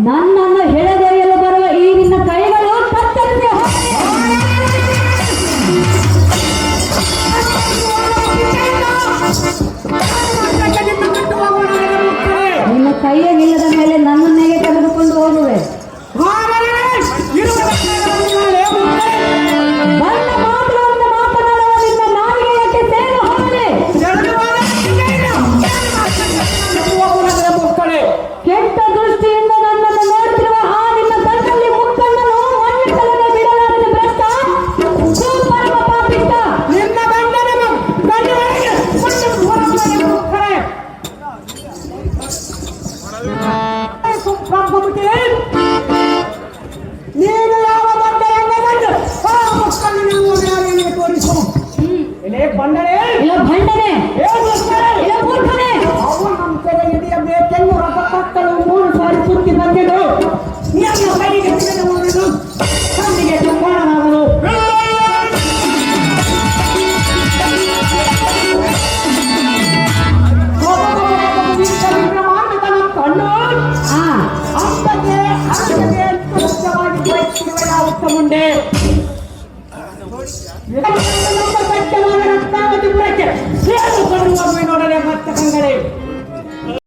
ನನ್ನನ್ನು ಹೆಳೆದೊಯ್ಯಲು ಬರುವ ಈ ನಿನ್ನ ಕೈಗಳು ಕತ್ತರಿಸಿ ನಿನ್ನ ಕೈಯಾಗಿಲ್ಲದ ಮೇಲೆ ನನ್ನನ್ನೇ ತೆಗೆದುಕೊಂಡು ಹೋಗುವೆ. ಬಣ್ಣ ಮಾತ್ರವನ್ನು ಮಾತನಾಡುವ ನಿನ್ನ ನಾಲಿಗೆಯಕ್ಕೆ ಸೇರು ಹೋಗಲಿ. ಕೆಟ್ಟ ದೃಷ್ಟಿಯಿಂದ ನನ್ನನ್ನು ನೋಡ್ತಿರುವ ಆ ನಿನ್ನ ಕಣ್ಣಲ್ಲಿ ಮುಕ್ಕಣ್ಣನು ಮಣ್ಣಿಟ್ಟಲನ್ನು ಬಿಡಲಾರದ ಭ್ರಷ್ಟ ಸೂಪರ್ವ ಪಾಪಿಷ್ಟ ನಿನ್ನ ನೀನು ಯಾವ ದೊಡ್ಡ ರಂಗದಲ್ಲಿ ಆ ಮುಕ್ಕಣ್ಣನ ತೋರಿಸು. ಇಲ್ಲೇ ಬಂಡನೆ ಇಲ್ಲ ಭಂಡನೆ ಇಲ್ಲ ಮೂರ್ಖನೆ. ಅವನು ನಮ್ಮ ಕಡೆ ಹಿಡಿಯಬೇಕೆಂದು ರಥಕಟ್ಟಲು 3 ಸಾರಿ ಸುತ್ತಿ ಬಂದಿದ್ದು ನಿನ್ನ ಕೈಗೆ ಸಿಗದವನು ಕಣ್ಣಿಗೆ ದುಃಖನಾದನು. ಕಣ್ಣು ಅಂಬಗೆ ಅರಸಗೆ ಮುಖ್ಯವಾಗಿ ಬಯಸಿರುವ ಯಾವ ಮುಂದೆ